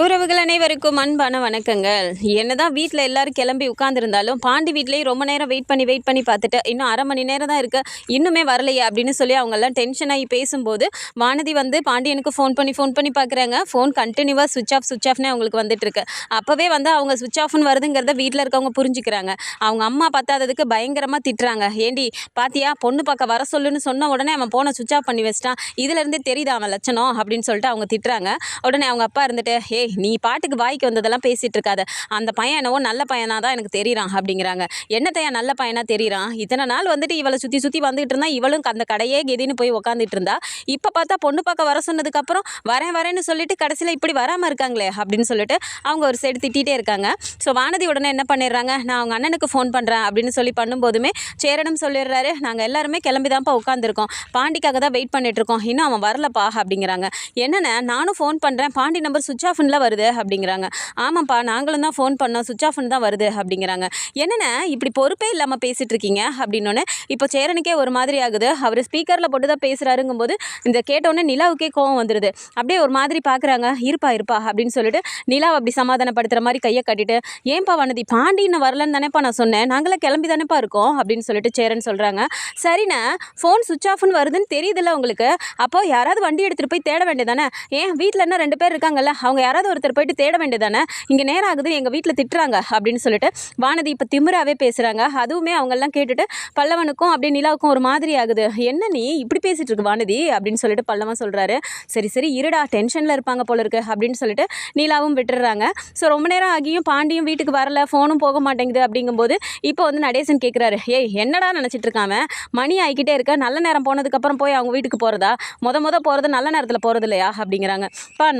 உறவுகள் அனைவருக்கும் அன்பான வணக்கங்கள். என்னதான் வீட்டில் எல்லாரும் கிளம்பி உட்காந்துருந்தாலும் பாண்டி வீட்லேயும் ரொம்ப நேரம் வெயிட் பண்ணி பார்த்துட்டு இன்னும் அரை மணி நேரம் தான் இருக்குது, இன்னுமே வரலையே அப்படின்னு சொல்லி அவங்கெல்லாம் டென்ஷன் ஆகி பேசும்போது வானதி வந்து பாண்டியனுக்கு ஃபோன் பண்ணி பார்க்குறாங்க. ஃபோன் கண்டினியூவாக சுவிச் ஆஃப்னே அவங்களுக்கு வந்துட்டுருக்கு. அப்போவே வந்து அவங்க சுவிச் ஆஃப்னு வருதுங்கிறத வீட்டில் இருக்கவங்க புரிஞ்சுக்கிறாங்க. அவங்க அம்மா பத்தாததுக்கு பயங்கரமாக திட்டுறாங்க. ஏண்டி பாத்தியா, பொண்ணு பார்க்க வர சொல்லுன்னு சொன்ன உடனே அவன் போனை சுவிச் ஆஃப் பண்ணி வச்சிட்டான், இதுலேருந்தே தெரியுது அவன் லட்சணம் அப்படின்னு சொல்லிட்டு அவங்க திட்டுறாங்க. உடனே அவங்க அப்பா இருந்துட்டு, நீ பாட்டுக்கு வாய்க்கு வந்ததெல்லாம் பேசிகிட்டு இருக்காத, அந்த பையன் என்னவோ நல்ல பையனாக தான் எனக்கு தெரியுறான் அப்படிங்கிறாங்க. என்னத்தையா நல்ல பையனாக தெரியுறான்? இத்தனை நாள் வந்துட்டு இவளை சுற்றி வந்துட்டு இருந்தா, இவளும் அந்த கடையே கெதின்னு போய் உக்காந்துட்டு இருந்தா, இப்போ பார்த்தா பொண்ணு பார்க்க வர சொன்னதுக்கப்புறம் வரேன்னு சொல்லிட்டு கடைசியில் இப்படி வராமல் இருக்காங்களே அப்படின்னு சொல்லிட்டு அவங்க ஒரு சைடு திட்டிகிட்டே இருக்காங்க. ஸோ வானதி உடனே என்ன பண்ணிடுறாங்க, நான் அவங்க அண்ணனுக்கு ஃபோன் பண்ணுறேன் அப்படின்னு சொல்லி பண்ணும்போதுமே சேரனும் சொல்லிடுறாரு, நாங்கள் எல்லாருமே கிளம்பி தான்ப்பா உட்காந்துருக்கோம், பாண்டிக்காக தான் வெயிட் பண்ணிட்டு இருக்கோம், இன்னும் அவன் வரலப்பா அப்படிங்கிறாங்க. என்னென்ன நானும் ஃபோன் பண்ணுறேன், பாண்டி நம்பர் சுவிச் ஆஃப்ல வருது அப்படிங்கிறாங்க. ஆமாப்பா நாங்களும் தான் ஃபோன் பண்ணோம், சுவிச் ஆஃப்னு தான் வருது அப்படிங்கிறாங்க. என்னென்ன இப்படி பொறுப்பே இல்லாமல் பேசிகிட்டு இருக்கீங்க அப்படின்னோடனே இப்போ சேரனுக்கே ஒரு மாதிரி ஆகுது. அவர் ஸ்பீக்கரில் போட்டு தான் பேசுகிறாருங்கும்போது இந்த கேட்டோடனே நிலாவுக்கே கோவம் வந்துடுது. அப்படியே ஒரு மாதிரி பார்க்குறாங்க. இருப்பா அப்படின்னு சொல்லிட்டு நிலாவை அப்படி சமாதானப்படுத்துகிற மாதிரி கையை கட்டிட்டு, ஏன்பா வனதி பாண்டி இன்னும் வரலன்னு தானேப்பா நான் சொன்னேன், நாங்களாம் கிளம்பி தானேப்பா இருக்கோம் அப்படின்னு சொல்லிட்டு சேரன் சொல்கிறாங்க. சரிண்ணே, ஃபோன் சுவிச் ஆஃப்னு வருதுன்னு தெரியுதுல்ல உங்களுக்கு, அப்போ யாராவது வண்டி எடுத்துகிட்டு போய் தேட வேண்டியதானே, ஏன் வீட்டில் என்ன 2 பேர் இருக்காங்கல்ல, அவங்க யாராவது ஒருத்தர் போயிட்டு தேட வேண்டியதானே, இங்கே நேரம் ஆகுது, எங்கள் வீட்டில் திட்டுறாங்க அப்படின்னு சொல்லிட்டு வானதி இப்போ திமிராகவே பேசுகிறாங்க. அதுவுமே அவங்கெல்லாம் கேட்டுட்டு பல்லவனுக்கும் அப்படியே நிலாவுக்கும் ஒரு மாதிரி ஆகுது. என்ன நீ இப்படி பேசிகிட்டு இருக்கு வானதி அப்படின்னு சொல்லிட்டு பல்லவன் சொல்கிறாரு. சரி இருடா, டென்ஷனில் இருப்பாங்க போல இருக்கு அப்படின்னு சொல்லிட்டு நிலாவும் விட்டுடுறாங்க. ஸோ ரொம்ப நேரம் ஆகியும் பாண்டியும் வீட்டுக்கு வரல, ஃபோனும் போக மாட்டேங்குது அப்படிங்கும்போது இப்போ வந்து நடேசன் கேட்குறாரு, என்னடா நினச்சிட்டு இருக்காம, மணி ஆகிக்கிட்டே இருக்க, நல்ல நேரம் போனதுக்கப்புறம் போய் அவங்க வீட்டுக்கு போகிறதா, முத போகிறது நல்ல நேரத்தில் போகிறது இல்லையா அப்படிங்கிறாங்க.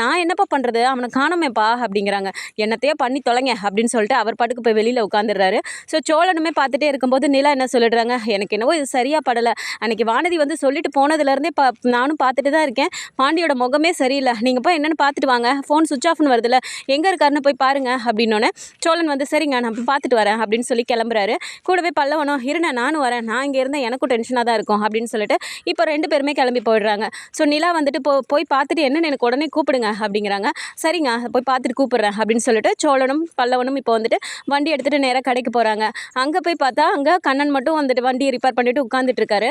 நான் என்னப்பா பண்ணுறது, அவனை காணமேப்பா அப்படிங்கிறாங்க. என்னத்தையோ பண்ணி தொலைங்க அப்படின்னு சொல்லிட்டு அவர் பாட்டுக்கு போய் வெளியில் உட்காந்துடுறாரு. ஸோ சோழனுமே பார்த்துட்டே இருக்கும்போது நிலா என்ன சொல்லிடுறாங்க, எனக்கு என்னவோ இது சரியாக படலை, அன்றைக்கி வானதி வந்து சொல்லிட்டு போனதுலேருந்தே நானும் பார்த்துட்டு தான் இருக்கேன், பாண்டியோட முகமே சரியில்லை, நீங்கள் போய் என்னென்னு பார்த்துட்டு வாங்க, ஃபோன் சுவிச் ஆஃப்னு வருதுல்ல, எங்கே இருக்காருன்னு போய் பாருங்க அப்படின்னோடனே சோழன் வந்து சரிங்க நான் பார்த்துட்டு வரேன் அப்படின்னு சொல்லி கிளம்புறாரு. கூடவே பல்லவனும் இருண்ணே நானும் வரேன், நான் இங்கே இருந்தால் எனக்கும் டென்ஷனாக தான் இருக்கும் அப்படின்னு சொல்லிட்டு இப்போ 2 பேருமே கிளம்பி போயிடுறாங்க. ஸோ நிலா வந்துட்டு போய் பார்த்துட்டு என்னென்னு எனக்கு உடனே கூப்பிடுங்க அப்படிங்கிறாங்க. சரிங்க போய் பார்த்துட்டு கூப்பிட்றேன் அப்படின்னு சொல்லிட்டு சோழனும் பல்லவனும் இப்போ வந்துட்டு வண்டி எடுத்துகிட்டு நேராக கடைக்கு போகிறாங்க. அங்கே போய் பார்த்தா அங்கே கண்ணன் மட்டும் வந்துட்டு வண்டியை ரிப்பேர் பண்ணிவிட்டு உட்காந்துட்டு இருக்காரு.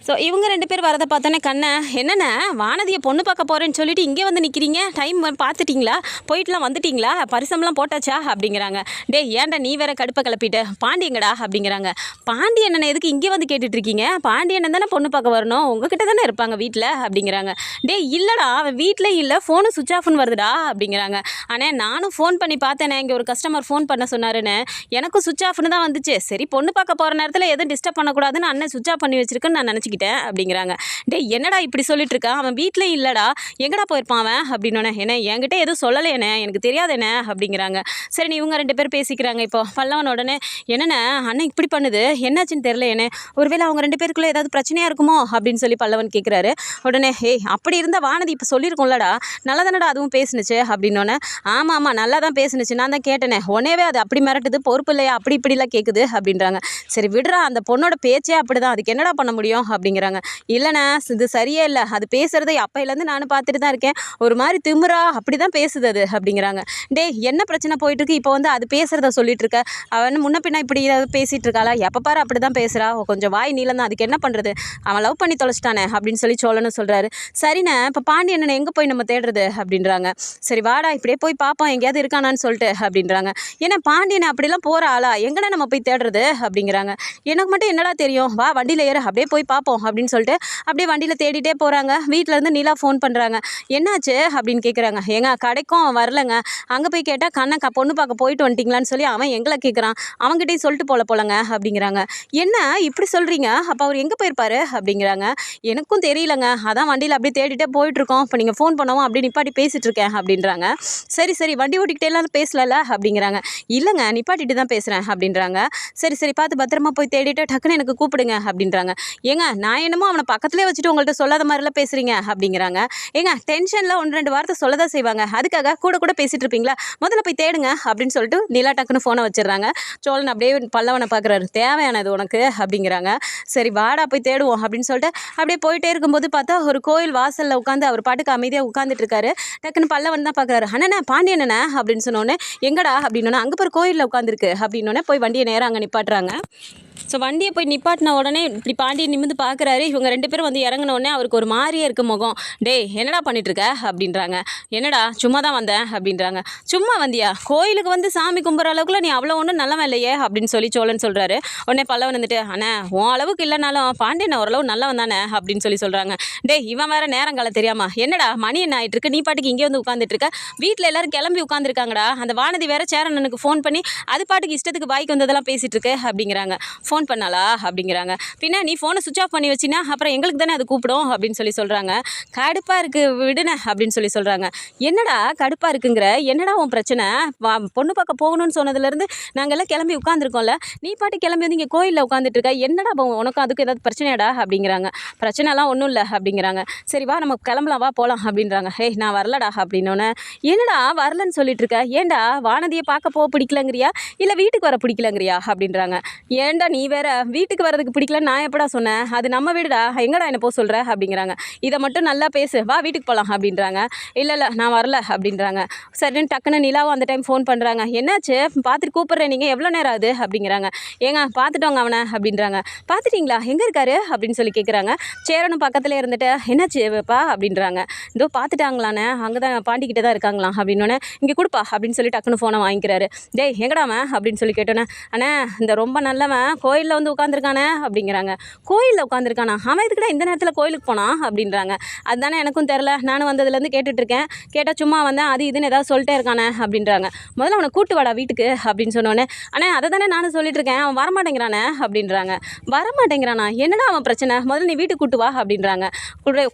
ஸோ இவங்க 2 பேர் வரதை பார்த்தோன்னே கண்ணன், என்னென்ன வானதியை பொண்ணு பார்க்க போகிறேன்னு சொல்லிட்டு இங்கே வந்து நிற்கிறீங்க, டைம் பார்த்துட்டிங்களா, போயிட்டுலாம் வந்துட்டிங்களா, பரிசம்லாம் போட்டாச்சா அப்படிங்கிறாங்க. ஏன்டா நீ வேற கடுப்பை கிளப்பிட்டு, பாண்டியங்கடா அப்படிங்கிறாங்க. பாண்டி அண்ணனை எதுக்கு இங்கே வந்து கேட்டுட்ருக்கீங்க, பாண்டி அண்ணன் தானே பொண்ணு பார்க்க வரணும், உங்ககிட்ட தானே இருப்பாங்க வீட்டில் அப்படிங்கிறாங்க. இல்லைடா அவன் வீட்டில் இல்லை, ஃபோனு சுவிச் ஆஃப்னு வருதுடா அப்படிங்கிறாங்க. ஆனால் நானும் ஃபோன் பண்ணி பார்த்தேனே, இங்கே ஒரு கஸ்டமர் ஃபோன் பண்ண சொன்னாருன்னு, எனக்கும் சுவிச் ஆஃப்னு தான் வந்துச்சு, சரி பொண்ணு பார்க்க போகிற நேரத்தில் எதுவும் டிஸ்டர்ப் பண்ணக்கூடாதுன்னு அண்ணன் சுவிச் ஆஃப் பண்ணி வச்சிருக்குன்னு நான் நினச்சிக்கிட்டேன் அப்படிங்கிறாங்க. என்னடா இப்படி சொல்லிட்டு இருக்கான், அவன் வீட்டில் இல்லைடா, எங்கடா போயிருப்பான் அவன் அப்படின்னோடனே, என்கிட்ட எதுவும் சொல்லலையேண்ணே, எனக்கு தெரியாதேண்ணே அப்படிங்கிறாங்க. சரி இவங்க 2 பேர் பேசிக்கிறாங்க. இப்போ பல்லவன் உடனே, என்னண்ணே அண்ணன் இப்படி பண்ணுது, என்னாச்சுன்னு தெரியலையேண்ணே, ஒருவேளை அவங்க 2 பேருக்குள்ளே ஏதாவது பிரச்சனையாக இருக்குமோ அப்படின்னு சொல்லி பல்லவன் கேட்குறாரு. உடனே அப்படி இருந்தால் வானதி இப்போ சொல்லியிருக்கோம்லடா, நல்லா தானடா அதுவும் பேசுனுச்சு அப்படின்னோடனே, ஆமாம் நல்லா தான் பேசுனுச்சு, நான் தான் கேட்டேனே, உடனேவே அது அப்படி மிரட்டுது, பொறுப்பு இல்லையா, அப்படி இப்படிலாம் கேட்குது அப்படின்றாங்க. சரி விடுறா, அந்த பொண்ணோட பேச்சே அப்படி தான், அதுக்கு என்னடா பண்ண முடியும் அப்படிங்கிறாங்க. இல்லைண்ணா இது சரியே இல்லை, அது பேசுகிறத அப்பையிலேருந்து நானும் பார்த்துட்டு தான் இருக்கேன், ஒரு மாதிரி திமிரா அப்படி தான் பேசுது அது அப்படிங்கிறாங்க. என்ன பிரச்சனை போயிட்டுருக்கு, இப்போ வந்து அது பேசுகிறத சொல்லிட்டு இருக்க, அவன் முன்ன பின்ன இப்படி பேசிகிட்டு இருக்காளா, எப்போ பாரு அப்படி தான் பேசுகிறா, கொஞ்சம் வாய் நீளம் தான், அதுக்கு என்ன பண்ணுறது, அவன் லவ் பண்ணி தொலைச்சிட்டானே அப்படின்னு சொல்லி சோழனும் சொல்கிறாரு. சரிண்ணே இப்போ பாண்டி அண்ணனை எங்கே போய் நம்ம தேடுறது அப்படின்றாங்க. சரி வாடா இப்படியே போய் பார்ப்போம் எங்கேயாவது இருக்கானான்னு சொல்லிட்டு அப்படின்றாங்க. ஏன்னா பாண்டியனை அப்படிலாம் போகிற ஆளா, எங்கடா நம்ம போய் தேடுறது அப்படிங்கிறாங்க. எனக்கு மட்டும் என்னடா தெரியும், வா வண்டியில் ஏறு அப்படியே போய் பார்ப்போம் அப்படின்னு சொல்லிட்டு அப்படியே வண்டியில் தேடிட்டே போகிறாங்க. வீட்டிலேருந்து நிலா ஃபோன் பண்ணுறாங்க. என்னாச்சு அப்படின்னு கேட்குறாங்க. கடைக்கும் வரலங்க, அங்கே போய் கேட்டால் கண்ணை பொண்ணு பார்க்க போயிட்டு வந்துட்டிங்களான்னு சொல்லி அவன் எங்களை கேட்குறான், அவங்ககிட்டையும் சொல்லிட்டு போலங்க அப்படிங்கிறாங்க. என்ன இப்படி சொல்கிறீங்க, அப்போ அவர் எங்கே போயிருப்பாரு அப்படிங்கிறாங்க. எனக்கும் தெரியலங்க, அதான் வண்டியில் அப்படியே தேடிட்டே போயிட்டுருக்கோம், இப்போ நீங்கள் ஃபோன் பண்ணவும் அப்படி நிப்பாட்டி பேசிகிட்டு இருக்கேன் அப்படின்றாங்க. சரி வண்டி ஓட்டிக்கிட்டே எல்லாம் பேசலல்ல அப்படிங்கிறாங்க. இல்லைங்க நிப்பாட்டிட்டு தான் பேசுகிறேன் அப்படின்றாங்க. சரி பார்த்து பத்திரமா போய் தேடிட்டு டக்குன்னு எனக்கு கூப்பிடுங்க அப்படின்றாங்க. நான் என்னமோ அவனை பக்கத்துலேயே வச்சுட்டு உங்கள்கிட்ட சொல்லாத மாதிரிலாம் பேசுகிறீங்க அப்படிங்கிறாங்க. ஏங்க டென்ஷனில் 1-2 வார்த்தை சொல்ல தான் செய்வாங்க, அதுக்காக கூட கூட பேசிகிட்டு இருப்பீங்களா? முதல்ல போய் தேடுங்க அப்படின்னு சொல்லிட்டு நிலா டக்குன்னு ஃபோனை வச்சிடுறாங்க. சோழன் அப்படியே பல்லவனை பார்க்குறாரு. தேவையானது உனக்கு அப்படிங்கிறாங்க. சரி வாடா போய் தேடுவோம் அப்படின்னு சொல்லிட்டு அப்படியே போயிட்டே இருக்கும்போது பார்த்தா ஒரு கோயில் வாசலில் உட்காந்து அவர் பாட்டுக்கு அமைதியாக உட்காந்துட்டு இருக்காரு. டக்குன்னு பல்லவன் தான் பார்க்குறாரு. அண்ணா பாண்டியண்ணா அப்படின்னு சொன்னோன்னே எங்கடா அப்படின்னோன்னே அங்கே போய் கோயிலில் உட்காந்துருக்கு அப்படின்னோடனே போய் வண்டியை நேராக அங்கே நிப்பாட்டுறாங்க. ஸோ வண்டியை போய் நிப்பாட்டின உடனே இப்படி பாண்டியன் நிமிந்து பார்க்குறாரு. இவங்க 2 பேரும் வந்து இறங்கின உடனே அவருக்கு ஒரு மாதிரியே இருக்கு முகம். டேய் என்னடா பண்ணிட்டுருக்க அப்படின்றாங்க. என்னடா சும்மா தான் வந்தேன் அப்படின்றாங்க. சும்மா வந்தியா? கோயிலுக்கு வந்து சாமி கும்பிட்ற அளவுக்குலாம் நீ அவ்வளோ ஒன்றும் நல்லவன் இல்லையே அப்படின்னு சொல்லி சோழன் சொல்கிறாரு. உடனே பல்லவன் வந்துட்டு அண்ணா உன் அளவுக்கு இல்லைனாலும் பாண்டியன் ஓரளவு நல்லவன் தானே அப்படின்னு சொல்லி சொல்கிறாங்க. டேய் இவன் வேறு நேரங்கால தெரியாமா என்னடா மணி என்ன ஆகிட்டு இருக்கு, நீ பாட்டுக்கு இங்கே வந்து உட்காந்துட்டு இருக்க, வீட்டில் எல்லாரும் கிளம்பி உட்காந்துருக்காங்கடா, அந்த வானதி வேற சேரனுக்கு ஃபோன் பண்ணி அது பாட்டுக்கு இஷ்டத்துக்கு வாய்க்கு வந்ததெல்லாம் பேசிகிட்டு இருக்கு அப்படிங்கிறாங்க. ஃபோன் பண்ணாலா அப்படிங்கிறாங்க. பின்ன நீ ஃபோனை சுவிச் ஆஃப் பண்ணி வச்சினா அப்புறம் எங்களுக்கு தானே அது கூப்பிடும் அப்படின்னு சொல்லி சொல்கிறாங்க. கடுப்பாக இருக்குது விடுன அப்படின்னு சொல்லி சொல்கிறாங்க. என்னடா கடுப்பாக இருக்குங்கிற, என்னடா உன் பிரச்சனை? பொண்ணு பார்க்க போகணும்னு சொன்னதுலேருந்து நாங்கள் எல்லாம் கிளம்பி உட்காந்துருக்கோம்ல, நீ பாட்டு கிளம்பி வந்து இங்கே கோயிலில் உட்காந்துட்டு இருக்க, என்னடா உனக்கும் அதுக்கு ஏதாவது பிரச்சனையாடா அப்படிங்கிறாங்க. பிரச்சனைலாம் ஒன்றும் இல்லை அப்படிங்கிறாங்க. சரி வா நம்ம கிளம்பலாம், வா போகலாம் அப்படின்றாங்க. ஹே நான் வரலடா அப்படின்னோன்னே என்னடா வரலன்னு சொல்லிட்டு இருக்க, ஏன்டா வானதியை பார்க்க போக பிடிக்கலங்கிறியா இல்லை வீட்டுக்கு வர பிடிக்கலங்கிறியா அப்படின்றாங்க. ஏன்டா நீ வேற வீட்டுக்கு வரதுக்கு பிடிக்கலன்னு நான் எப்படா சொன்னேன், அது நம்ம வீடுடா, எங்கடா என்ன போக சொல்கிற அப்படிங்கிறாங்க. இதை மட்டும் நல்லா பேசு, வா வீட்டுக்கு போகலாம் அப்படின்றாங்க. இல்லை நான் வரல அப்படின்றாங்க. சரின்னு டக்குன்னு நிலாவும் அந்த டைம் ஃபோன் பண்ணுறாங்க. என்னாச்சு பார்த்துட்டு கூப்பிட்றேன், நீங்கள் எவ்வளோ நேரம் ஆகுது அப்படிங்கிறாங்க. ஏங்க பார்த்துட்டோங்க அவனை அப்படின்றாங்க. பார்த்துட்டிங்களா, எங்கே இருக்காரு அப்படின்னு சொல்லி கேட்குறாங்க. சேரனும் பக்கத்துலேயே இருந்துட்டு என்னாச்சு பா அப்படின்றாங்க. இதோ பார்த்துட்டாங்களாண்ணே, அங்கே தான் பாண்டிக்கிட்டே தான் இருக்காங்களாம் அப்படின்னோடனே இங்கே கொடுப்பா அப்படின்னு சொல்லி டக்குன்னு ஃபோனை வாங்கிக்கிறாரு. டேய் எங்கடாவன் அப்படின்னு சொல்லி கேட்டோன்னே அண்ணே இந்த ரொம்ப நல்லவன் கோயிலில் வந்து உட்காந்துருக்கானே அப்படிங்கிறாங்க. கோயிலில் உட்காந்துருக்கானா, அவன் எதுக்குடா இந்த நேரத்தில் கோயிலுக்கு போனான் அப்படின்றாங்க. அதுதானே எனக்கும் தெரில, நானும் வந்ததுலேருந்து கேட்டுட்ருக்கேன், கேட்டால் சும்மா வந்தேன் அது இதுன்னு ஏதாவது சொல்லிட்டே இருக்கானே அப்படின்றாங்க. முதல்ல அவனை கூட்டு வாடா வீட்டுக்கு அப்படின்னு சொன்னோன்னே அண்ணே அதை தானே நானும் சொல்லிட்டு இருக்கேன், அவன் வரமாட்டேங்கிறானே அப்படின்றாங்க. வரமாட்டேங்கிறானா, என்னடா அவன் பிரச்சனை, முதல்ல நீ வீட்டுக்கு கூட்டு வா அப்படின்றாங்க.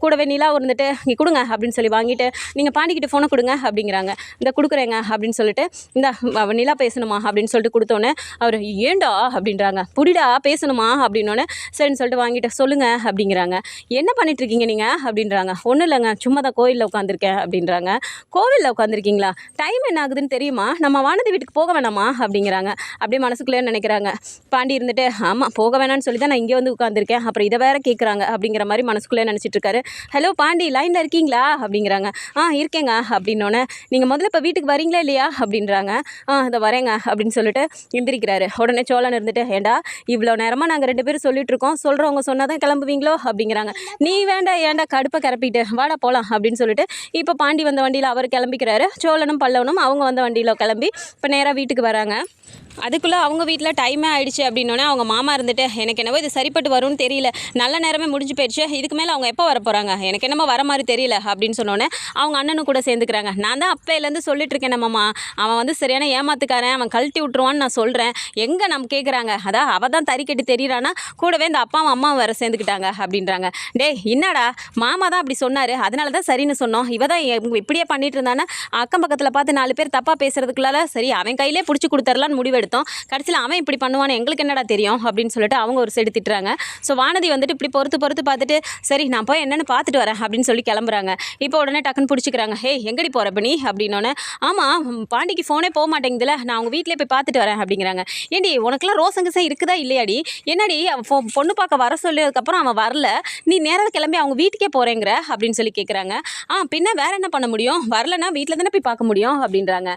கூடவே நிலா இருந்துட்டு இங்கே கொடுங்க அப்படின்னு சொல்லி வாங்கிட்டு நீங்கள் பாண்டிக்கிட்ட ஃபோனை கொடுங்க அப்படிங்கிறாங்க. இந்த கொடுக்குறேங்க அப்படின்னு சொல்லிட்டு இந்த நிலா பேசணுமா அப்படின்னு சொல்லிட்டு கொடுத்தோன்னே அவர் ஏண்டா அப்படின்றாங்க. புடிடா பேசணுமா அப்படின்னோடனே சரின்னு சொல்லிட்டு வாங்கிட்டு சொல்லுங்கள் அப்படிங்கிறாங்க. என்ன பண்ணிட்டுருக்கீங்க நீங்கள் அப்படின்றாங்க. ஒன்றும் இல்லைங்க சும்மா தான் கோயிலில் உட்காந்துருக்கேன் அப்படின்றாங்க. கோவிலில் உட்காந்துருக்கீங்களா, டைம் என்ன ஆகுதுன்னு தெரியுமா, நம்ம வானதி வீட்டுக்கு போக வேணாமா அப்படிங்கிறாங்க. அப்படியே மனசுக்குள்ளே நினைக்கிறாங்க. பாண்டி இருந்துட்டு ஆமாம் போக வேணான்னு சொல்லி தான் நான் இங்கே வந்து உட்காந்துருக்கேன், அப்புறம் இதை வேற கேட்குறாங்க அப்படிங்கிற மாதிரி மனசுக்குள்ளே நினச்சிட்டு இருக்காரு. ஹலோ பாண்டி லைனில் இருக்கீங்களா அப்படிங்கிறாங்க. இருக்கேங்க அப்படின்னோடனே நீங்கள் முதல்ல இப்போ வீட்டுக்கு வரீங்களா இல்லையா அப்படின்றாங்க. இதை வரேங்க அப்படின்னு சொல்லிட்டு எந்திரிக்கிறாரு. உடனே சோழன் இருந்துட்டு ஏண்டா இவ்வளோ நேரமாக நாங்கள் 2 பேரும் சொல்லிட்டு இருக்கோம், சொல்கிறவங்க சொன்னால் தான் கிளம்புவீங்களோ அப்படிங்கிறாங்க. நீ வேண்டாம் ஏன்டா கடுப்பை கிளப்பிட்டு வாடா போகலாம் அப்படின்னு சொல்லிட்டு இப்போ பாண்டி வந்த வண்டியில் அவர் கிளம்பிக்கிறாரு. சோழனும் பல்லவனும் அவங்க வந்த வண்டியில் கிளம்பி இப்போ நேராக வீட்டுக்கு வராங்க. அதுக்குள்ளே அவங்க வீட்டில் டைமே ஆகிடுச்சு அப்படின்னோடனே அவங்க மாமா இருந்துட்டு எனக்கு என்னவோ இது சரிப்பட்டு வரும்னு தெரியல, நல்ல நேரமே முடிஞ்சு போயிடுச்சு, இதுக்கு மேலே அவங்க எப்போ வர போகிறாங்க, எனக்கு என்னமோ வர மாதிரி தெரியல அப்படின்னு சொன்னோன்னே அவங்க அண்ணனும் கூட சேர்ந்துக்கிறாங்க. நான் தான் அப்பையிலேருந்து சொல்லிட்டு இருக்கேன் நம்மம்மா, அவன் வந்து சரியான ஏமாத்துக்காரன், அவன் கழட்டி விட்டுருவான்னு நான் சொல்கிறேன், எங்கே நம்ம கேட்குறாங்க, அதான் அவள் தான் தறி கட்டி தெரியறானா, கூடவே இந்த அப்பாவும் அம்மாவும் வேறு சேர்ந்துக்கிட்டாங்க அப்படின்றாங்க. டேய் என்னடா மாமா தான் அப்படி சொன்னார், அதனால தான் சரின்னு சொன்னோம், இவ தான் இப்படியே பண்ணிட்டு இருந்தானே, அக்கம் பக்கத்தில் பார்த்து 4 பேர் தப்பாக பேசுறதுக்குள்ளால சரி அவன் கையிலே பிடிச்சி கொடுத்துர்லான்னு முடிவெடுத்தோம், கடைசியில் அவன் இப்படி பண்ணுவான்னு எங்களுக்கு என்னடா தெரியும் அப்படின்னு சொல்லிட்டு அவங்க ஒரு சைடு திட்டுறாங்க. ஸோ வானதி வந்துட்டு இப்படி பொறுத்து பார்த்துட்டு சரி நான் போய் என்னென்னு பார்த்துட்டு வரேன் அப்படின்னு சொல்லி கிளம்புறாங்க. இப்போ உடனே டக்குன்னு பிடிச்சிக்கிறாங்க. ஹே எங்கடி போகிற பண்ணி அப்படின்னோடனே ஆமாம் பாண்டிக்கு ஃபோனே போக மாட்டேங்குதுல, நான் அவங்க வீட்டிலே போய் பார்த்துட்டு வரேன் அப்படிங்கிறாங்க. ஏண்டி உனக்குலாம் ரோசங்கசம் இருக்குதா இல்லையாடி, என்னடி பொண்ணு பார்க்க வர சொல்லியதுக்கப்புறம் அவன் வரல, நீ நேராக கிளம்பி அவங்க வீட்டுக்கே போகிறேங்கிற அப்படின்னு சொல்லி கேட்குறாங்க. பின்ன வேற என்ன பண்ண முடியும், வரலன்னா வீட்டில் தானே போய் பார்க்க முடியும் அப்படின்றாங்க.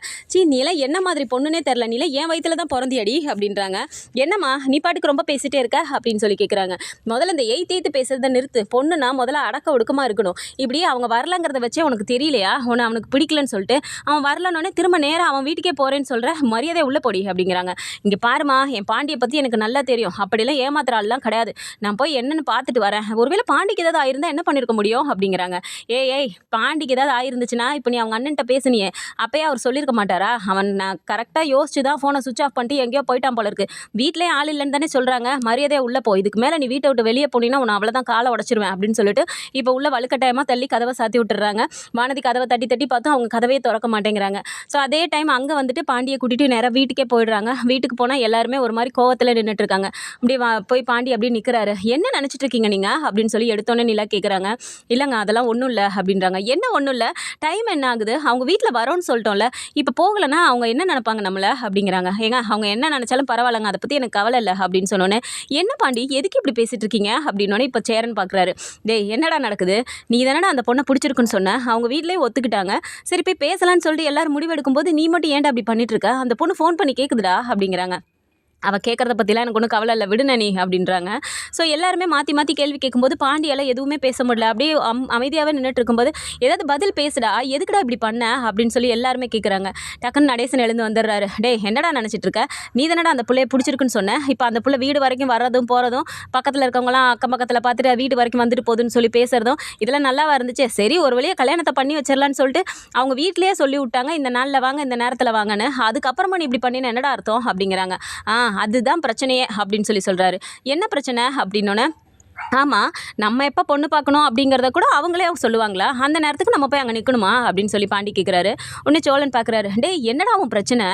நீலாம் என்ன மாதிரி பொண்ணுன்னே தெரில, நீலாம் என் வயிற்றுல தான் பிறந்தியடி அப்படின்றாங்க. என்னம்மா நீ பாட்டுக்கு ரொம்ப பேசிட்டே இருக்க அப்படின்னு சொல்லி கேட்குறாங்க. முதல்ல இந்த எய்த்து பேசுறதை நிறுத்து, பொண்ணுனா முதல்ல அடக்க ஒடுக்கமாக இருக்கணும், இப்படி அவங்க வரலங்கிறத வச்சே உனக்கு தெரியலையா, அவனுக்கு பிடிக்கலன்னு சொல்லிட்டு அவன் வரலன்னொடனே திரும்ப நேராக அவன் வீட்டுக்கே போகிறேன்னு சொல்கிற, மரியாதை உள்ள போடி அப்படிங்கிறாங்க. இங்கே பாருமா என் பாண்டியை பற்றி எனக்கு நல்லா தெரியும், அப்படிலாம் ஏமாத்துறாள்லாம் கிடையாது, நான் போய் என்னென்னு பார்த்துட்டு வரேன், ஒருவேளை பாண்டிக்கு ஏதாவது ஆயிருந்தால் என்ன பண்ணியிருக்க முடியும் அப்படிங்கிறாங்க. ஏய் பாண்டிக்கு ஏதாவது ஆயிருந்துச்சுன்னா இப்போ நீ அவங்க அண்ணன்ட்ட பேசுனியே அப்பயே அவர் சொல்லியிருக்க மாட்டாரா, அவன் நான் கரெக்டாக யோசிச்சு தான் ஃபோனை சுவிச் ஆஃப் ஆஃப் பண்ணிட்டு எங்கேயோ போயிட்டான் போல இருக்கு. வீட்லயே ஆள் இல்லைன்னு தானே சொல்கிறாங்க, மரியாதையாக உள்ளே போ, இதுக்கு மேலே நீ வீட்டை விட்டு வெளியே போனீங்கன்னா உன்னை அவ்வளோதான் காலை உடச்சிருவேன் அப்படின்னு சொல்லிட்டு இப்போ உள்ள வலுக்கட்டாயமாக தள்ளி கதவை சாத்தி விட்டுறாங்க. வானதி கதவை தட்டி தட்டி பார்த்தோம், அவங்க கதவே திறக்க மாட்டேங்கிறாங்க. ஸோ அதே டைம் அங்கே வந்துட்டு பாண்டியை கூட்டிகிட்டு நேராக வீட்டுக்கே போயிடுறாங்க. வீட்டுக்கு போனால் எல்லாருமே ஒரு மாதிரி கோவத்தில் நின்றுட்டு இருக்காங்க. அப்படியே போய் பாண்டி அப்படியே நிற்கிறாரு. என்ன நினச்சிட்டு இருக்கீங்க நீங்கள் அப்படின்னு சொல்லி எடுத்தோன்னே நிலா கேட்குறாங்க. இல்லைங்க அதெல்லாம் ஒன்றும் இல்லை அப்படின்றாங்க. என்ன ஒன்றும் இல்லை, டைம் என்ன ஆகுது, அவங்க வீட்டில் வரோன்னு சொல்லிட்டோம்ல, இப்போ போகலைன்னா அவங்க என்ன நினைப்பாங்க நம்மளை அப்படிங்கிறாங்க. ஏங்க அவங்க என்ன நினச்சாலும் பரவாயில்லைங்க, அதை பற்றி எனக்கு கவலை இல்லை அப்படின்னு சொன்னோன்னே, என்ன பாண்டி எதுக்கு இப்படி பேசிட்டு இருக்கீங்க அப்படின்னோடனே இப்போ சேரன் பார்க்குறாரு. டேய் என்னடா நடக்குது, நீ தானடா அந்த பொண்ணை பிடிச்சிருக்குன்னு சொன்ன, அவங்க வீட்டிலேயே ஒத்துக்கிட்டாங்க, சரி போய் பேசலான்னு சொல்லிட்டு எல்லாரும் முடிவெடுக்கும் போது நீ மட்டும் ஏன்டா அப்படி பண்ணிட்டு இருக்க, அந்த பொண்ணு ஃபோன் பண்ணி கேட்குதுடா அப்படிங்கிறாங்க. அவள் கேட்குறத பற்றிலாம் எனக்கு ஒன்றும் கவலை இல்லை, விடுன நீ அப்படின்றாங்க. ஸோ எல்லாருமே மாற்றி மாற்றி கேள்வி கேட்கும்போது பாண்டியால் எதுவுமே பேச முடியல. அப்படியே அமைதியாகவே நின்றுட்டு இருக்கும்போது ஏதாவது பதில் பேசுடா, எதுக்குடா இப்படி பண்ண அப்படின்னு சொல்லி எல்லாருமே கேட்குறாங்க. டக்குன்னு நடேசன் எழுந்து வந்துடுறாரு. டே என்னடா நினச்சிட்டு இருக்க, நீ தானடா அந்த பிள்ளைய பிடிச்சிருக்குன்னு சொன்னேன், இப்போ அந்த பிள்ளை வீடு வரைக்கும் வர்றதும் போகிறதும், பக்கத்தில் இருக்கவங்களாம் அக்கம் பக்கத்தில் பார்த்துட்டு வீடு வரைக்கும் வந்துட்டு போகுதுன்னு சொல்லி பேசுகிறதும் இதெல்லாம் நல்லாவா இருந்துச்சு. சரி ஒரு வழியாக கல்யாணத்தை பண்ணி வச்சிடலான்னு சொல்லிட்டு அவங்க வீட்லேயே சொல்லி விட்டாங்க, இந்த நாளில் வாங்க இந்த நேரத்தில் வாங்கன்னு, அதுக்கப்புறமா நீ இப்படி பண்ணின்னு என்னடா அர்த்தம் அப்படிங்கிறாங்க. அதுதான் பிரச்சனையே அப்படின்னு சொல்லி சொல்கிறாரு. என்ன பிரச்சனை அப்படின்னோன்னே, ஆமாம் நம்ம எப்போ பொண்ணு பார்க்கணும் அப்படிங்கிறத கூட அவங்களே சொல்லுவாங்களா, அந்த நேரத்துக்கு நம்ம போய் அங்கே நிற்கணுமா அப்படின்னு சொல்லி பாண்டி கேட்குறாரு. உடனே சோழன் பார்க்குறாரு. டே என்னடா அவன் பிரச்சனை,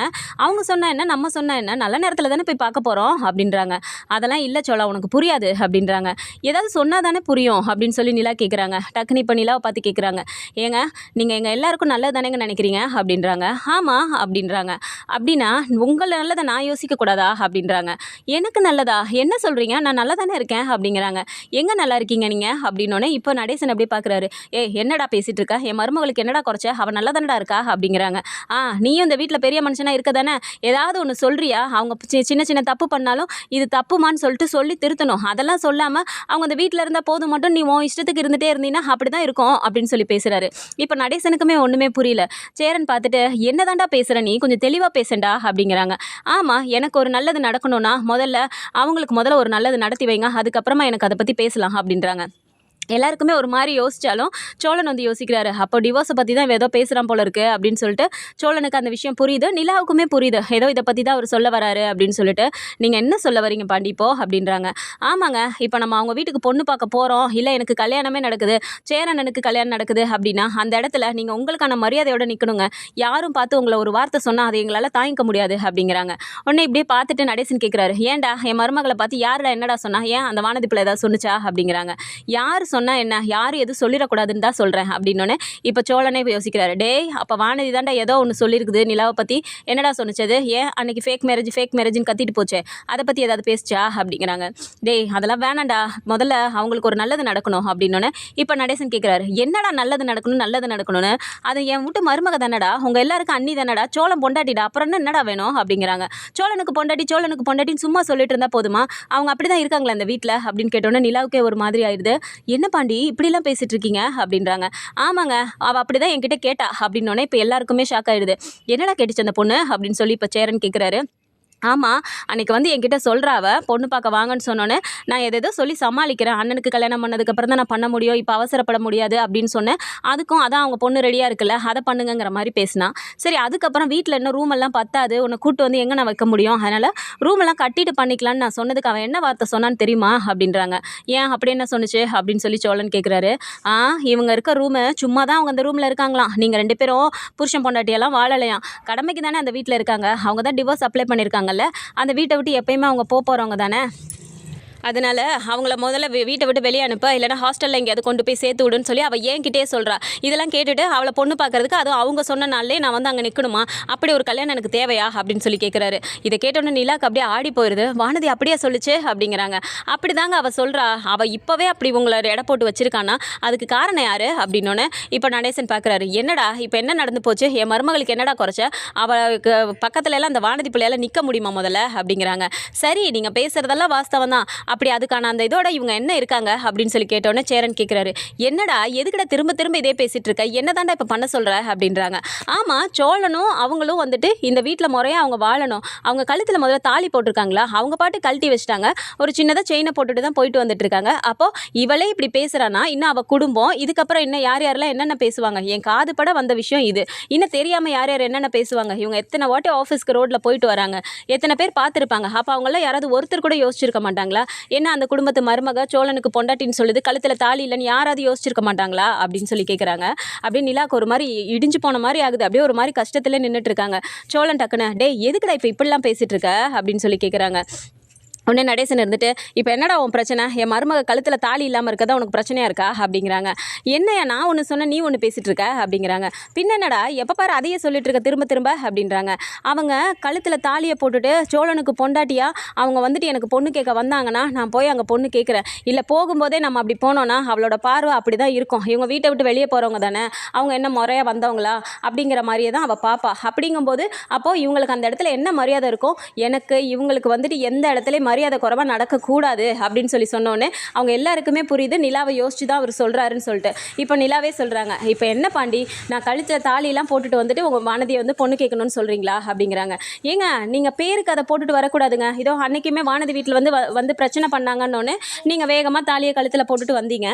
அவங்க சொன்ன என்ன நம்ம சொன்ன என்ன, நல்ல நேரத்தில் தானே போய் பார்க்க போகிறோம் அப்படின்றாங்க. அதெல்லாம் இல்லை சோழா உனக்கு புரியாது அப்படின்றாங்க. ஏதாவது சொன்னால் தானே புரியும் அப்படின்னு சொல்லி நிலா கேட்குறாங்க. டக்குனு இப்போ நிலாவை பார்த்து கேட்குறாங்க. ஏங்க நீங்கள் எங்கள் எல்லாருக்கும் நல்லது தானேங்க நினைக்கிறீங்க அப்படின்றாங்க. ஆமாம் அப்படின்றாங்க. அப்படின்னா உங்களை நல்லதை நான் யோசிக்கக்கூடாதா அப்படின்றாங்க. எனக்கு நல்லதா என்ன சொல்கிறீங்க, நான் நல்லா தானே இருக்கேன் அப்படிங்கிறாங்க. எங்கே நல்லா இருக்கீங்க நீங்கள் அப்படின்னோடனே இப்போ நடேசன் அப்படியே பார்க்குறாரு. என்னடா பேசிகிட்டு இருக்கா, என் மருமகளுக்கு என்னடா குறைச்ச, அவன் நல்லா தானடா இருக்கா அப்படிங்கிறாங்க. நீயும் இந்த வீட்டில் பெரிய மனுஷனாக இருக்க தானே, ஏதாவது ஒன்று சொல்கிறியா, அவங்க சின்ன சின்ன தப்பு பண்ணாலும் இது தப்புமான்னு சொல்லிட்டு சொல்லி திருத்தணும், அதெல்லாம் சொல்லாமல் அவங்க அந்த வீட்டில் இருந்தால் போதும் மட்டும் நீ உன் இஷ்டத்துக்கு இருந்துகிட்டே இருந்தீங்கன்னா அப்படி தான் இருக்கும் அப்படின்னு சொல்லி பேசுகிறாரு. இப்போ நடேசனுக்குமே ஒன்றுமே புரியல. சேரன் பார்த்துட்டு என்ன தாண்டா பேசுகிற, நீ கொஞ்சம் தெளிவாக பேசண்டா அப்படிங்கிறாங்க. ஆமாம் எனக்கு ஒரு நல்லது நடக்கணும்னா அவங்களுக்கு முதல்ல ஒரு நல்லது நடத்தி வைங்க, அதுக்கப்புறமா எனக்கு அதை பற்றி பேசலாம் அப்படின்றாங்க. எல்லாருக்குமே ஒரு மாதிரி யோசித்தாலும் சோழன் வந்து யோசிக்கிறாரு. அப்போ டிவோர்ஸை பற்றி தான் ஏதோ பேசுகிறான் போல இருக்குது அப்படின்னு சொல்லிட்டு சோழனுக்கு அந்த விஷயம் புரியுது, நிலாவுக்குமே புரியுது, ஏதோ இதை பற்றி தான் அவர் சொல்ல வராரு அப்படின்னு சொல்லிட்டு. நீங்கள் என்ன சொல்ல வரீங்க பாண்டிப்போ அப்படின்றாங்க. ஆமாங்க இப்போ நம்ம அவங்க வீட்டுக்கு பொண்ணு பார்க்க போகிறோம், இல்லை எனக்கு கல்யாணமே நடக்குது, சேரனனுக்கு கல்யாணம் நடக்குது அப்படின்னா அந்த இடத்துல நீங்கள் உங்களுக்கான மரியாதையோடு நிற்கணுங்க, யாரும் பார்த்து உங்களை ஒரு வார்த்தை சொன்னால் அதை எங்களால் தாங்கிக்க முடியாது அப்படிங்கிறாங்க. உடனே இப்படியே பார்த்துட்டு நடேசன் கேட்குறாரு. ஏன்டா என் மருமகளை பார்த்து யாருடா என்னடா சொன்னா, ஏன் அந்த வானதி பிள்ளை ஏதாவது சொன்னிச்சா அப்படிங்கிறாங்க. யார் சொன்னால் என்ன, யாரும் எதுவும் சொல்லிடக்கூடாதுன்னு தான் சொல்கிறேன் அப்படின்னோடனே இப்போ சோழனே யோசிக்கிறாரு. டேய் அப்போ வானதி தாண்டா ஏதோ ஒன்று சொல்லியிருக்குது நிலாவை பற்றி, என்னடா சொன்னிச்சது, ஏன் அன்றைக்கி ஃபேக் மேரேஜ்னு கத்திட்டு போச்சே அதை பற்றி ஏதாவது பேசிச்சா அப்படிங்கிறாங்க. டேய் அதெல்லாம் வேணாண்டா, முதல்ல அவங்களுக்கு ஒரு நல்லது நடக்கணும் அப்படின்னோடனே இப்போ நடேசன் கேட்குறாரு. என்னடா நல்லது நடக்கணும்னு, அது என் வீட்டு மருமக தானடா, உங்கள் எல்லாருக்கும் அண்ணி தானடா, சோழம் பொண்டாட்டிடா, அப்புறம் என்னடா வேணும் அப்படிங்கிறாங்க. சோழனுக்கு பொண்டாட்டின்னு சும்மா சொல்லிட்டு இருந்தால் போதுமா, அவங்க அப்படி தான் இருக்காங்களா இந்த வீட்டில் அப்படின்னு கேட்டோன்னே நிலாவுக்கே ஒரு மாதிரி ஆயிடுது. என்ன பாண்டி இப்படிலாம் பேசிட்டு இருக்கீங்க அப்படின்றாங்க. ஆமாங்க அவள் அப்படிதான் என்கிட்ட கேட்டா அப்படின்னோடனே இப்போ எல்லாருக்குமே ஷாக் ஆயிடுது. என்னடா கேட்டுச்சு அந்த பொண்ணு அப்படின்னு சொல்லி இப்போ சேரன் கேட்குறாரு. ஆமாம் அன்றைக்கி வந்து என்கிட்ட சொல்கிறாவ பொண்ணு பார்க்க வாங்கன்னு சொன்னோன்னே நான் எதோ சொல்லி சமாளிக்கிறேன், அண்ணனுக்கு கல்யாணம் பண்ணதுக்கப்புறம் தான் நான் பண்ண முடியும், இப்போ அவசரப்பட முடியாது அப்படின்னு சொன்னேன், அதுக்கும் அதான் அவங்க பொண்ணு ரெடியாக இருக்குல்ல அதை பண்ணுங்கிற மாதிரி பேசினா. சரி அதுக்கப்புறம் வீட்டில் இன்னும் ரூம் எல்லாம் பத்தாது, உன்னை கூப்பிட்டு வந்து எங்கே நான் வைக்க முடியும், அதனால் ரூம் எல்லாம் கட்டிட்டு பண்ணிக்கலான்னு நான் சொன்னதுக்கு அவன் என்ன வார்த்தை சொன்னான்னு தெரியுமா அப்படின்றாங்க. ஏன் அப்படி என்ன சொன்னிச்சு அப்படின்னு சொல்லி சோழன் கேட்குறாரு. இவங்க இருக்க ரூமு சும்மா தான் அவங்க அந்த ரூமில் இருக்காங்களாம், நீங்கள் 2 பேரும் புருஷன் பொண்டாட்டியெல்லாம் வாழலையாம், கடமைக்கு தானே அந்த வீட்டில் இருக்காங்க, அவங்க தான் டிவோர்ஸ் அப்ளை பண்ணியிருக்காங்க, அந்த வீட்டை விட்டு எப்பயுமே அவங்க போகிறவங்க தானே, அதனால் அவங்கள முதல்ல வீட்டை விட்டு வெளியே அனுப்ப, இல்லைனா ஹாஸ்டலில் எங்கேயாவது கொண்டு போய் சேர்த்து விடுன்னு சொல்லி அவள் என்கிட்டே சொல்கிறா. இதெல்லாம் கேட்டுட்டு அவளை பொண்ணு பார்க்கறதுக்கு அதுவும் அவங்க சொன்ன நாள்லேயே நான் வந்து அங்கே நிற்கணுமா, அப்படி ஒரு கல்யாணம் எனக்கு தேவையா அப்படின்னு சொல்லி கேட்குறாரு. இதை கேட்டோன்னே நிலாக்கு அப்படியே ஆடி போயிடுது. வானதி அப்படியே சொல்லிச்சு அப்படிங்கிறாங்க. அப்படி தாங்க அவள் சொல்கிறா, அவள் இப்போவே அப்படி உங்களை எடை போட்டு வச்சிருக்கானா, அதுக்கு காரணம் யார் அப்படின்னோன்னே இப்போ நடேசன் பார்க்குறாரு. என்னடா இப்போ என்ன நடந்து போச்சு, என் மருமகளுக்கு என்னடா குறைச்ச, அவளுக்கு பக்கத்துல எல்லாம் அந்த வானதி பிள்ளையால் நிற்க முடியுமா முதல்ல அப்படிங்கிறாங்க. சரி நீங்கள் பேசுகிறதெல்லாம் வாஸ்தவம் தான், அப்படி அதுக்கான அந்த இதோட இவங்க என்ன இருக்காங்க அப்படின்னு சொல்லி கேட்டோன்னே சேரன் கேட்குறாரு, என்னடா எதுக்குடா திரும்ப திரும்ப இதே பேசிகிட்டு இருக்க, என்னதான்டா இப்போ பண்ண சொல்கிற அப்படின்றாங்க. ஆமாம், சோழனும் அவங்களும் வந்துட்டு இந்த வீட்டில் முறையாக அவங்க வாழணும். அவங்க கழுத்தில் முதல்ல தாலி போட்டிருக்காங்களா, அவங்க பாட்டு கழட்டி வச்சுட்டாங்க. ஒரு சின்னதாக செயினை போட்டுட்டு தான் போயிட்டு வந்துட்டு இருக்காங்க. அப்போது இவளே இப்படி பேசுகிறான்னா இன்னும் அவள் குடும்பம் இதுக்கப்புறம் இன்னும் யார் யாரெல்லாம் என்னென்ன பேசுவாங்க, என் காது பட வந்த விஷயம் இது. இன்னும் தெரியாமல் யார் யார் என்னென்ன பேசுவாங்க, இவங்க எத்தனை வாட்டி ஆஃபீஸ்க்கு ரோட்டில் போயிட்டு வராங்க, எத்தனை பேர் பார்த்துருப்பாங்க. அப்போ அவங்களாம் யாராவது ஒருத்தர் கூட யோசிச்சிருக்க மாட்டாங்களா, என்ன அந்த குடும்பத்து மருமக சோழனுக்கு பொண்டாட்டின்னு சொல்லுது, கழுத்தில் தாலி இல்லைன்னு யாராவது யோசிச்சிருக்க மாட்டாங்களா அப்படின்னு சொல்லி கேட்குறாங்க. அப்படியே நிலாக்கு ஒரு மாதிரி இடிஞ்சு போன மாதிரி ஆகுது. அப்படியே ஒரு மாதிரி கஷ்டத்தில் நின்றுட்டு இருக்காங்க. சோழன் டக்குன்னு, டே எதுக்குடா இப்போ இப்படிலாம் பேசிகிட்டு இருக்க அப்படின்னு சொல்லி கேட்குறாங்க. உடனே நடேசன் இருந்துட்டு, இப்போ என்னடா உன் பிரச்சனை, என் மருமக கழுத்தில் தாலி இல்லாமல் இருக்கதா உனக்கு பிரச்சனையாக இருக்கா அப்படிங்கிறாங்க. என்னையா நான் ஒன்று சொன்னேன் நீ ஒன்று பேசிகிட்டு இருக்க அப்படிங்கிறாங்க. பின்ன என்னடா எப்போ பாரு அதையே சொல்லிட்டு இருக்க திரும்ப திரும்ப அப்படின்றாங்க. அவங்க கழுத்தில் தாலியை போட்டுட்டு சோழனுக்கு பொண்டாட்டியா அவங்க வந்துட்டு எனக்கு பொண்ணு கேட்க வந்தாங்கன்னா நான் போய் அங்கே பொண்ணு கேட்குறேன். இல்லை போகும்போதே நம்ம அப்படி போனோன்னா அவளோட பார்வை அப்படி தான் இருக்கும். இவங்க வீட்டை விட்டு வெளியே போகிறவங்க தானே, அவங்க என்ன முறையாக வந்தவங்களா அப்படிங்கிற மாதிரியே தான் அவள் பாப்பா. அப்படிங்கும்போது அப்போது இவங்களுக்கு அந்த இடத்துல என்ன மரியாதை இருக்கும், எனக்கு இவங்களுக்கு வந்துட்டு எந்த இடத்துலையும் மரியாதை குறைவாக நடக்கக்கூடாது அப்படின்னு சொல்லி சொன்னோன்னே அவங்க எல்லாருக்குமே புரியுது நிலாவை யோசிச்சு தான் அவர் சொல்கிறாருன்னு சொல்லிட்டு. இப்போ நிலாவே சொல்கிறாங்க, இப்போ என்ன பாண்டி நான் கழுத்தில் தாலியெல்லாம் போட்டுட்டு வந்துட்டு உங்கள் வானதியை வந்து பொண்ணு கேட்கணும்னு சொல்கிறீங்களா அப்படிங்கிறாங்க. ஏங்க நீங்கள் பேருக்கு அதை போட்டுட்டு வரக்கூடாதுங்க, இதோ அன்றைக்குமே வானதி வீட்டில் வந்து பிரச்சனை பண்ணாங்கன்னொன்னே நீங்கள் வேகமாக தாலியை கழுத்தில் போட்டுட்டு வந்தீங்க.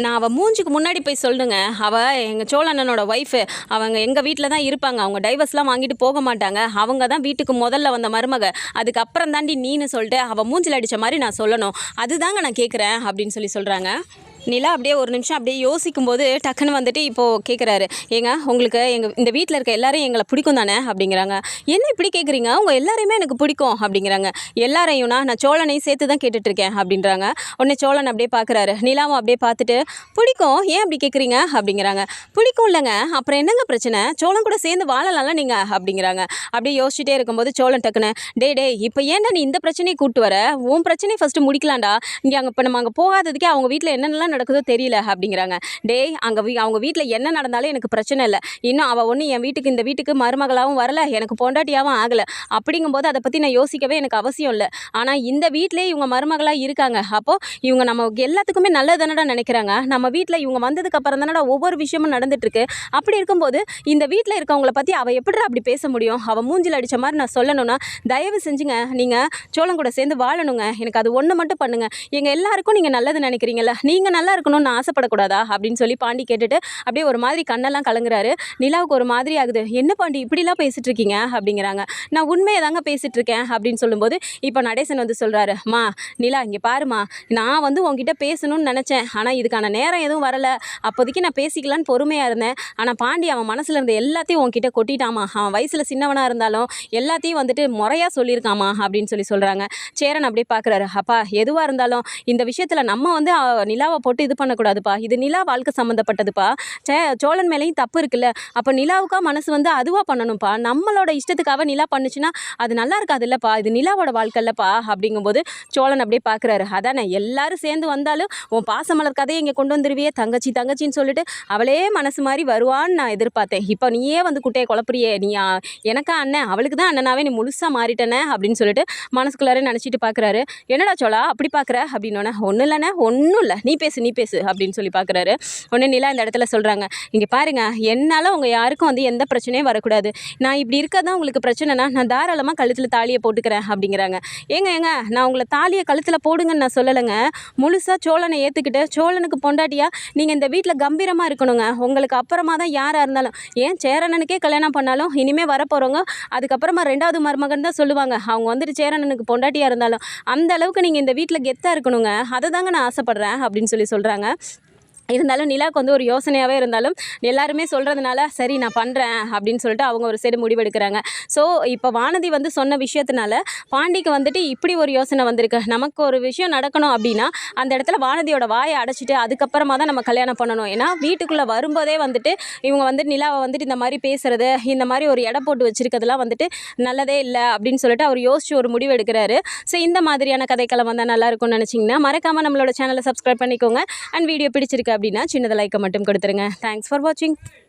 நான் அவள் மூஞ்சுக்கு முன்னாடி போய் சொல்லுங்க, அவள் எங்கள் சோழனனோட ஒய்ஃபு, அவங்க எங்கள் வீட்டில் தான் இருப்பாங்க, அவங்க டைவர்ஸ்லாம் வாங்கிட்டு போக மாட்டாங்க, அவங்க தான் வீட்டுக்கு முதல்ல வந்த மருமக, அதுக்கப்புறம் தாண்டி நீன்னு சொல்லிட்டு அவள் மூஞ்சில் அடித்த மாதிரி நான் சொல்லணும், அதுதாங்க நான் கேட்குறேன் அப்படின்னு சொல்லி சொல்கிறாங்க. நிலா அப்படியே ஒரு நிமிஷம் அப்படியே யோசிக்கும்போது டக்குன்னு வந்துட்டு இப்போது கேட்குறாரு, ஏங்க உங்களுக்கு இந்த வீட்டில் இருக்க எல்லாரையும் எங்களை பிடிக்கும் தானே அப்படிங்கிறாங்க. என்ன இப்படி கேட்குறீங்க, உங்கள் எல்லாரையுமே எனக்கு பிடிக்கும் அப்படிங்கிறாங்க. எல்லாரையும்னா நான் சோழனையும் சேர்த்து தான் கேட்டுட்ருக்கேன் அப்படின்றாங்க. உடனே சோழன் அப்படியே பார்க்குறாரு, நிலாவும் அப்படியே பார்த்துட்டு பிடிக்கும் ஏன் அப்படி கேட்குறீங்க அப்படிங்கிறாங்க. பிடிக்கும் இல்லைங்க, அப்புறம் என்னங்க பிரச்சனை, சோழன் கூட சேர்ந்து வாழலாம்ல நீங்கள் அப்படிங்கிறாங்க. அப்படியே யோசிச்சுட்டே இருக்கும்போது சோழன் டக்குன்னு, டே இப்போ ஏன்டா நீ இந்த பிரச்சனையை கூப்பிட்டு வர, உன் பிரச்சனையை ஃபஸ்ட்டு முடிக்கலாம்டா, இங்கே இப்போ நம்ம அங்கே போகாததுக்கே அவங்க வீட்டில் என்னென்னலாம் நடக்குதோ தெரியல அப்படிங்கிறாங்க. அவங்க வீட்டில் என்ன நடந்தாலும் எனக்கு பிரச்சனை இல்லை, இன்னும் அவள் ஒன்று என் வீட்டுக்கு இந்த வீட்டுக்கு மருமகளாகவும் வரல, எனக்கு பொண்டாட்டியாகவும் ஆகலை, அப்படிங்கும்போது அதை பற்றி நான் யோசிக்கவே எனக்கு அவசியம் இல்லை. ஆனால் இந்த வீட்டிலே இவங்க மருமகளாக இருக்காங்க, அப்போது இவங்க நம்ம எல்லாத்துக்குமே நல்லது தானடா நினைக்கிறாங்க, நம்ம வீட்டில் இவங்க வந்ததுக்கு அப்புறம் தானடா ஒவ்வொரு விஷயமும் நடந்துட்டுருக்கு. அப்படி இருக்கும்போது இந்த வீட்டில் இருக்கவங்கள பற்றி அவள் எப்படிடா அப்படி பேச முடியும், அவள் மூஞ்சில் அடித்த மாதிரி நான் சொல்லணும்னா தயவு செஞ்சுங்க நீங்கள் சோழன் கூட சேர்ந்து வாழணுங்க, எனக்கு அது ஒன்று மட்டும் பண்ணுங்கள், எங்கள் எல்லாருக்கும் நீங்கள் நல்லது நினைக்கிறீங்களா, நீங்கள் நல்லா இருக்கணும்னு ஆசைப்படக்கூடாதா அப்படின்னு சொல்லி பாண்டி கேட்டுட்டு அப்படியே ஒரு மாதிரி கண்ணெல்லாம் கலங்குறாரு. நிலாவுக்கு ஒரு மாதிரி ஆகுது, என்ன பாண்டி இப்படிலாம் பேசிட்டு இருக்கீங்க அப்படிங்கிறாங்க. நான் உண்மையை தாங்க பேசிட்டு இருக்கேன் அப்படின்னு சொல்லும்போது இப்போ நடேசன் வந்து சொல்கிறாரு, மா நிலா இங்கே பாருமா, நான் வந்து உங்ககிட்ட பேசணும்னு நினச்சேன், ஆனால் இதுக்கான நேரம் எதுவும் வரலை, அப்போதைக்கு நான் பேசிக்கலான்னு பொறுமையாக இருந்தேன், ஆனால் பாண்டி அவன் மனசில் இருந்த எல்லாத்தையும் உங்ககிட்ட கொட்டிட்டாமா, அவன் வயசில் சின்னவனாக இருந்தாலும் எல்லாத்தையும் வந்துட்டு முறையாக சொல்லியிருக்காமா அப்படின்னு சொல்லி சொல்கிறாங்க. சேரன் அப்படியே பார்க்குறாரு, அப்பா எதுவாக இருந்தாலும் இந்த விஷயத்தில் நம்ம வந்து நிலாவை போட்டு இது பண்ணக்கூடாதுப்பா, இது நிலா வாழ்க்கை சம்மந்தப்பட்டதுப்பா, சோழன் மேலேயும் தப்பு இருக்குல்ல, அப்போ நிலாவுக்கா மனசு வந்து அதுவாக பண்ணணும்ப்பா, நம்மளோட இஷ்டத்துக்காக நிலா பண்ணுச்சுன்னா அது நல்லா இருக்காது இல்லைப்பா, இது நிலாவோட வாழ்க்கை இல்லைப்பா அப்படிங்கும்போது சோழன் அப்படியே பார்க்குறாரு, அதானே எல்லாரும் சேர்ந்து வந்தாலும் உன் பாசமலர் கதையை இங்கே கொண்டு வந்துருவியே, தங்கச்சி தங்கச்சின்னு சொல்லிட்டு அவளே மனசு மாதிரி வருவான்னு நான் எதிர்பார்த்தேன், இப்போ நீயே வந்து குட்டையை குழப்பறியே, நீ எனக்கா அண்ணன், அவளுக்கு தான் அண்ணனாவே நீ முழுசாக மாறிட்டனே அப்படின்னு சொல்லிட்டு மனசுக்குள்ளாரே நினச்சிட்டு பார்க்குறாரு. என்னடா சோழா அப்படி பார்க்குற அப்படின்னோடனே, ஒன்றும் இல்லைண்ணே ஒன்றும் இல்லை, நீ பேசு அப்படின்னு சொல்லி பார்க்குறாரு. உடனே நிலா இந்த இடத்துல சொல்கிறாங்க, இங்கே பாருங்க என்னால் உங்கள் யாருக்கும் வந்து எந்த பிரச்சனையும் வரக்கூடாது, நான் இப்படி இருக்கதான் உங்களுக்கு பிரச்சனைனா நான் தாராளமாக கழுத்தில் தாலியை போட்டுக்கிறேன் அப்படிங்கிறாங்க. ஏங்க நான் உங்களை தாலியை கழுத்தில் போடுங்கன்னு நான் சொல்லலைங்க, முழுசாக சோழனை ஏற்றுக்கிட்டு சோழனுக்கு பொண்டாட்டியா நீங்கள் இந்த வீட்டில் கம்பீரமாக இருக்கணுங்க, உங்களுக்கு அப்புறமா தான் யாராக இருந்தாலும், ஏன் சேரனனுக்கே கல்யாணம் பண்ணாலும் இனிமேல் வரப்போகிறவங்க அதுக்கப்புறமா 2வது மருமகன் தான் சொல்லுவாங்க, அவங்க வந்துட்டு சேரனனுக்கு பொண்டாட்டியாக இருந்தாலும் அந்த அளவுக்கு நீங்கள் இந்த வீட்டில் கெத்தாக இருக்கணுங்க, அதை தாங்க நான் ஆசைப்பட்றேன் அப்படின்னு சொல்லி சொல்கிறாங்க. இருந்தாலும் நிலாவுக்கு வந்து ஒரு யோசனையாகவே இருந்தாலும் எல்லாருமே சொல்கிறதுனால சரி நான் பண்ணுறேன் அப்படின்னு சொல்லிட்டு அவங்க ஒரு சைடு முடிவெடுக்கிறாங்க. ஸோ இப்போ வானதி வந்து சொன்ன விஷயத்தினால பாண்டிக்கு வந்துட்டு இப்படி ஒரு யோசனை வந்திருக்கு, நமக்கு ஒரு விஷயம் நடக்கணும் அப்படின்னா அந்த இடத்துல வானதியோட வாயை அடைச்சிட்டு அதுக்கப்புறமா தான் நம்ம கல்யாணம் பண்ணணும். ஏன்னா வீட்டுக்குள்ளே வரும்போதே வந்துட்டு இவங்க வந்து நிலாவை வந்துட்டு இந்த மாதிரி பேசுகிறது, இந்த மாதிரி ஒரு எடை போட்டு வச்சுருக்கிறதுலாம் வந்துட்டு நல்லதே இல்லை அப்படின்னு சொல்லிட்டு அவர் யோசிச்சு ஒரு முடிவு எடுக்கிறாரு. ஸோ இந்த மாதிரியான கதைக்களம் வந்தால் நல்லா இருக்கும்னு நினச்சிங்கன்னா மறக்காமல் நம்மளோட சேனலை சப்ஸ்கிரைப் பண்ணிக்கோங்க. அண்ட் வீடியோ பிடிச்சிருக்கு அப்படின்னா சின்னதாக லைக்கை மட்டும் கொடுத்துருங்க. தேங்க்ஸ் ஃபார் வாட்சிங்.